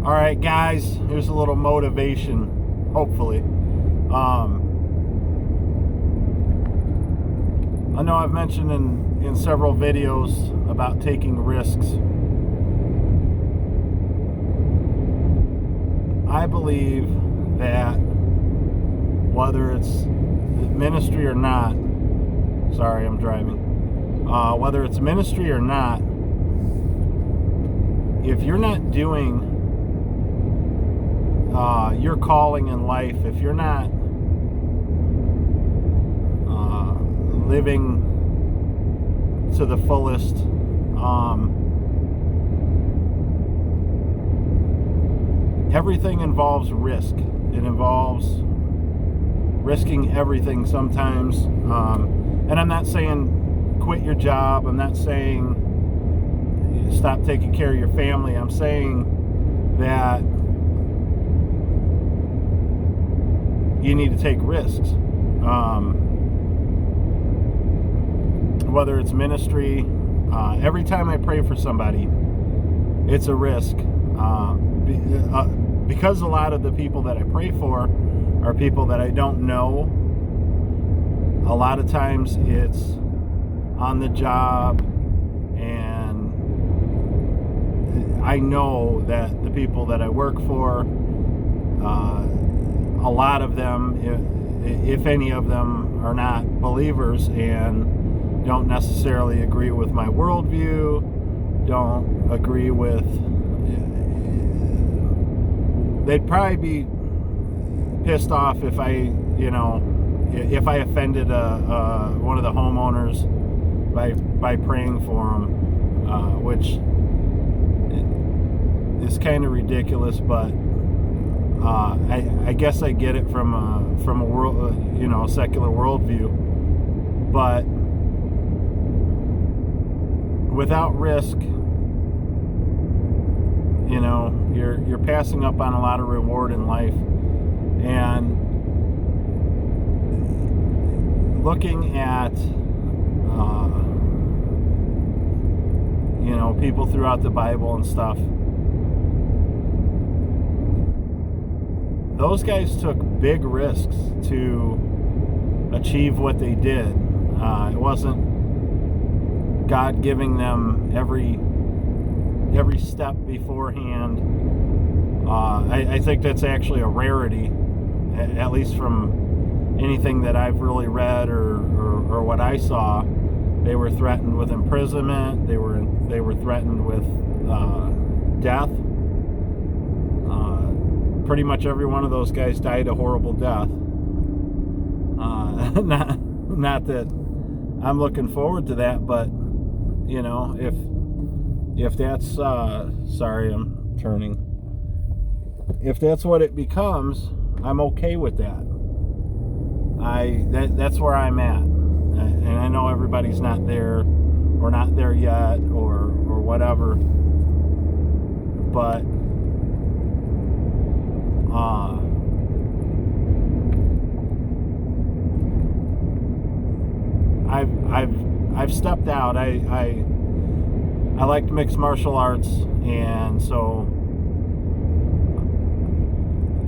All right, guys, here's a little motivation, hopefully. I know I've mentioned in several videos about taking risks. I believe that whether it's ministry or not, sorry, I'm driving, whether it's ministry or not, if you're not doing your calling in life, if you're not living to the fullest, everything involves risk. It involves risking everything sometimes. And I'm not saying quit your job. I'm not saying stop taking care of your family. I'm saying that you need to take risks. Whether it's ministry, every time I pray for somebody, it's a risk. Because a lot of the people that I pray for are people that I don't know, a lot of times it's on the job, and I know that the people that I work for, a lot of them, if any of them, are not believers and don't necessarily agree with my worldview, don't agree with, they'd probably be pissed off if I offended one of the homeowners by praying for them, which is kind of ridiculous, but I guess I get it from a world, secular worldview. But without risk, you're passing up on a lot of reward in life. And looking at people throughout the Bible and stuff, those guys took big risks to achieve what they did. It wasn't God giving them every step beforehand. I think that's actually a rarity, at least from anything that I've really read or what I saw. They were threatened with imprisonment. They were threatened with death. Pretty much every one of those guys died a horrible death. Not that I'm looking forward to that, but if that's sorry, I'm turning. If that's what it becomes, I'm okay with that. That's where I'm at, and I know everybody's not there, or not there yet, or whatever. But I've stepped out. I liked mixed martial arts, and so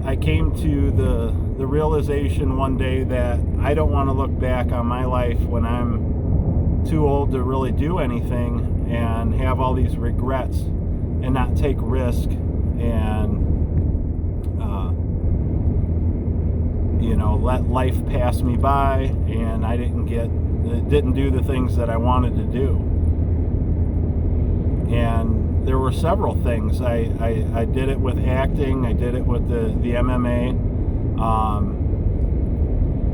I came to the realization one day that I don't want to look back on my life when I'm too old to really do anything and have all these regrets and not take risk and let life pass me by, and I didn't do the things that I wanted to do. And there were several things. I did it with acting. I did it with the MMA.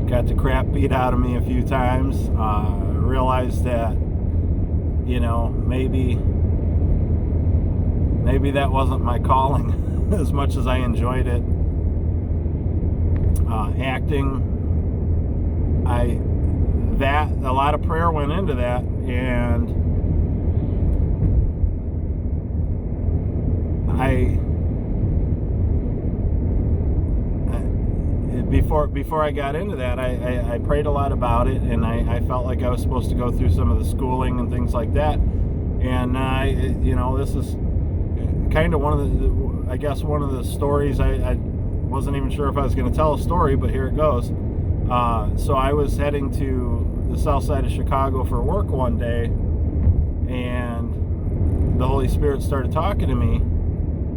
Got the crap beat out of me a few times. Realized that, maybe that wasn't my calling as much as I enjoyed it. Acting, a lot of prayer went into that, and before I got into that, I prayed a lot about it, and I felt like I was supposed to go through some of the schooling and things like that. And this is kind of one of I guess one of the stories, I wasn't even sure if I was going to tell a story, but here it goes. So I was heading to the south side of Chicago for work one day, and the Holy Spirit started talking to me.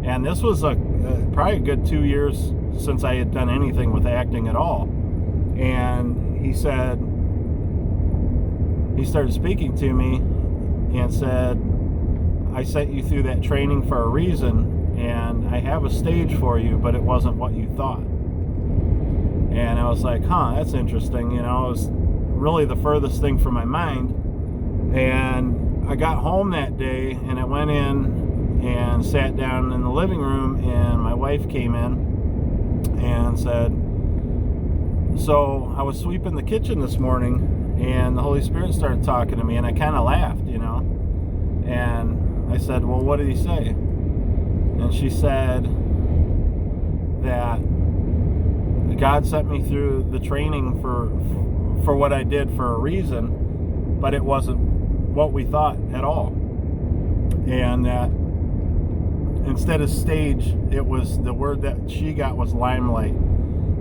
And this was probably a good 2 years since I had done anything with acting at all. And he started speaking to me and said, I sent you through that training for a reason, and I have a stage for you, but it wasn't what you thought. And I was like, that's interesting. It was really the furthest thing from my mind. And I got home that day, and I went in and sat down in the living room, and my wife came in and said, so I was sweeping the kitchen this morning, and the Holy Spirit started talking to me, and I kind of laughed, and I said, well, what did he say? And she said that God sent me through the training for what I did for a reason, but it wasn't what we thought at all. And that instead of stage, it was, the word that she got was limelight.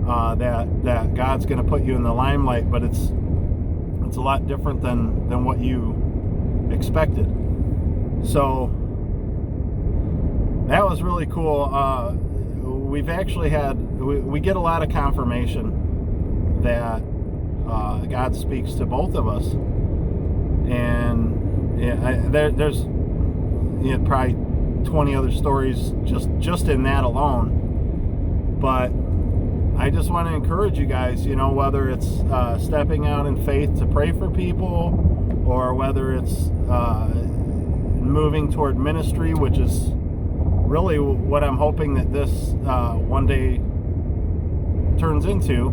That God's going to put you in the limelight, but it's a lot different than what you expected. So that was really cool. We've actually we get a lot of confirmation that God speaks to both of us, and there's probably 20 other stories just in that alone. But I just want to encourage you guys, whether it's stepping out in faith to pray for people, or whether it's moving toward ministry, which is really what I'm hoping that this one day turns into.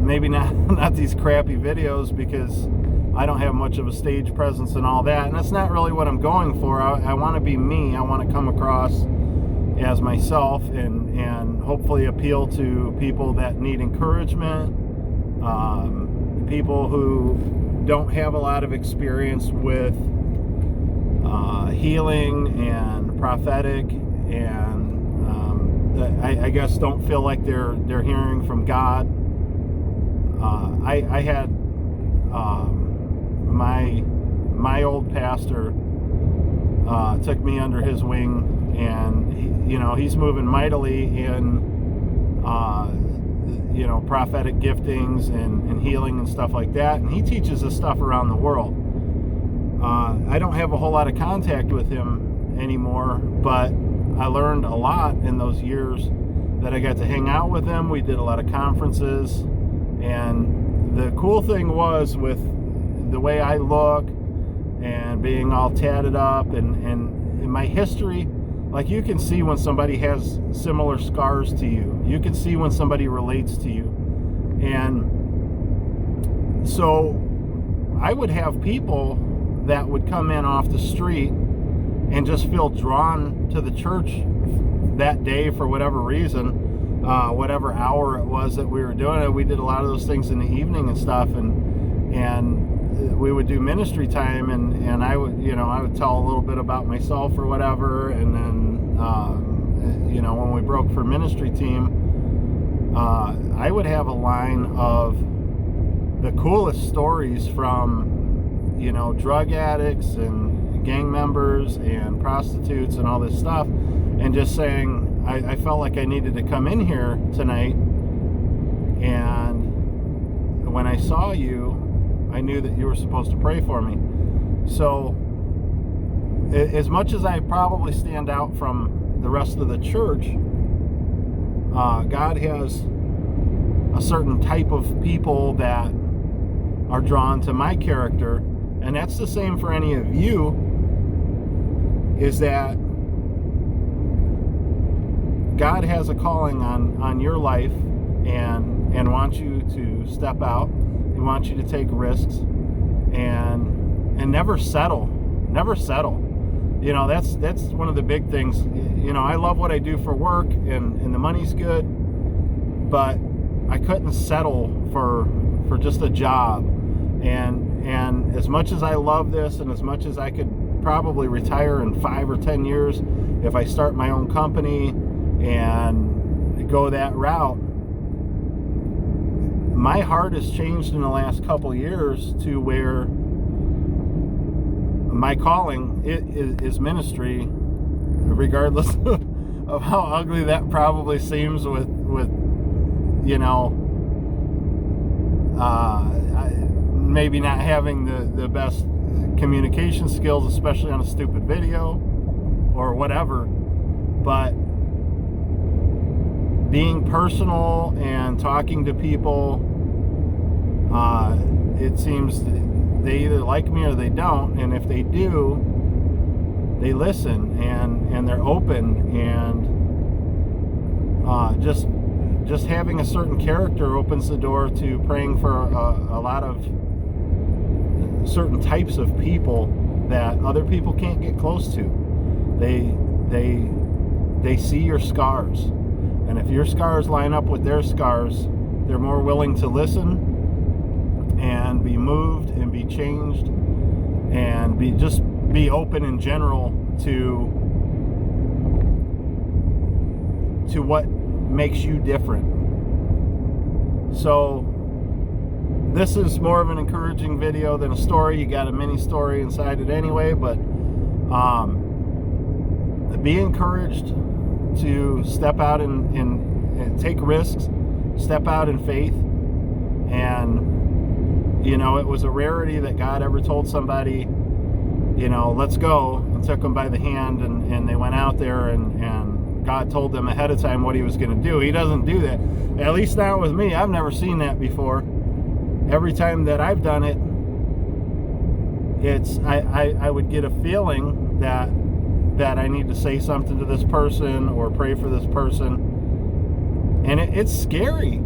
Maybe not these crappy videos, because I don't have much of a stage presence and all that, and that's not really what I'm going for. I want to be me. I want to come across as myself, and hopefully appeal to people that need encouragement, people who don't have a lot of experience with healing and prophetic, and I guess don't feel like they're hearing from God. I had my old pastor took me under his wing, and he's moving mightily in prophetic giftings and healing and stuff like that, and he teaches this stuff around the world. I don't have a whole lot of contact with him anymore, but I learned a lot in those years that I got to hang out with him. We did a lot of conferences, and the cool thing was, with the way I look and being all tatted up and in my history, like, you can see when somebody has similar scars to you. You can see when somebody relates to you. And so I would have people that would come in off the street and just feel drawn to the church that day for whatever reason, whatever hour it was that we were doing it. We did a lot of those things in the evening and stuff, and we would do ministry time, and I would tell a little bit about myself or whatever, and then when we broke for ministry team, I would have a line of the coolest stories from drug addicts and gang members and prostitutes and all this stuff, and just saying, I felt like I needed to come in here tonight, and when I saw you, I knew that you were supposed to pray for me. So as much as I probably stand out from the rest of the church, God has a certain type of people that are drawn to my character, and that's the same for any of you, is that God has a calling on your life, and wants you to step out. He wants you to take risks, and never settle. Never settle. That's one of the big things. I love what I do for work, and the money's good, but I couldn't settle for just a job. And as much as I love this, and as much as I could probably retire in 5 or 10 years if I start my own company and go that route. My heart has changed in the last couple years to where my calling is ministry, regardless of how ugly that probably seems with maybe not having the best communication skills, especially on a stupid video or whatever. But being personal and talking to people, it seems they either like me or they don't, and if they do, they listen and they're open, and just having a certain character opens the door to praying for a lot of certain types of people that other people can't get close to. They see your scars, and if your scars line up with their scars, they're more willing to listen and be moved and be changed and be open in general to what makes you different. So this is more of an encouraging video than a story. You got a mini story inside it anyway, but be encouraged to step out and take risks, step out in faith. And it was a rarity that God ever told somebody, let's go, and took them by the hand, and they went out there, and God told them ahead of time what he was going to do. He doesn't do that. At least not with me. I've never seen that before. Every time that I've done it, I would get a feeling that I need to say something to this person or pray for this person. And it's scary.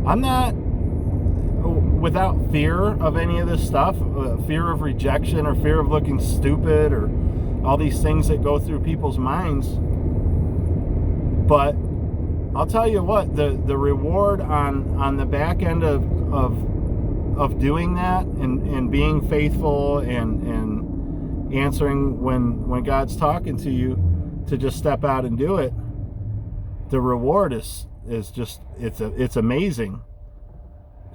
I'm not without fear of any of this stuff, fear of rejection or fear of looking stupid or all these things that go through people's minds. But I'll tell you what, the reward on the back end of doing that and being faithful and answering when God's talking to you to just step out and do it, the reward is just it's amazing.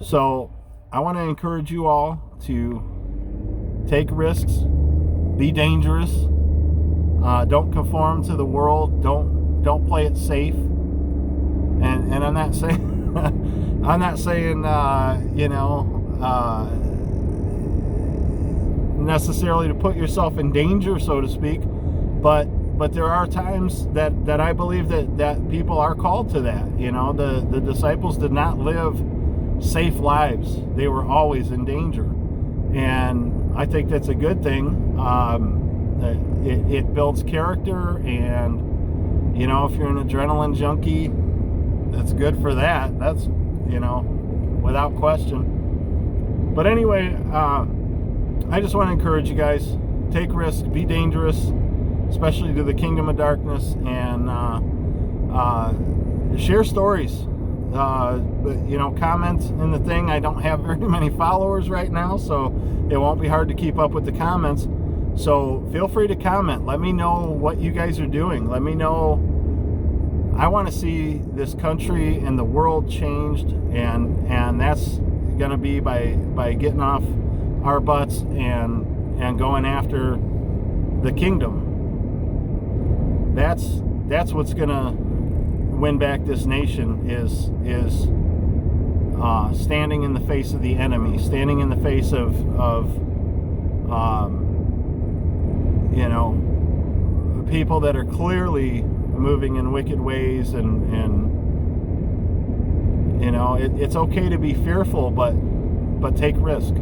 So I want to encourage you all to take risks, be dangerous, don't conform to the world, don't play it safe. And I'm not saying necessarily to put yourself in danger, so to speak, but there are times that I believe that people are called to that. The disciples did not live safe lives. They were always in danger, and I think that's a good thing. It builds character, and if you're an adrenaline junkie, that's good for that. That's without question. But anyway, I just want to encourage you guys, take risks, be dangerous, especially to the kingdom of darkness, and share stories. Comment in the thing. I don't have very many followers right now, so it won't be hard to keep up with the comments. So feel free to comment. Let me know what you guys are doing. Let me know. I want to see this country and the world changed, and that's going to be by getting off our butts and going after the kingdom. That's what's going to win back this nation is standing in the face of the enemy, standing in the face of people that are clearly moving in wicked ways, and it's okay to be fearful, but take risk.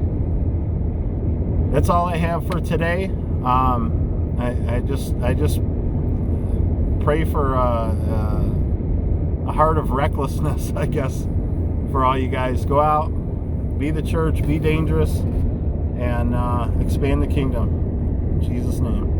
That's all I have for today. I just pray for a heart of recklessness, I guess, for all you guys. Go out, be the church, be dangerous, and expand the kingdom. In Jesus' name.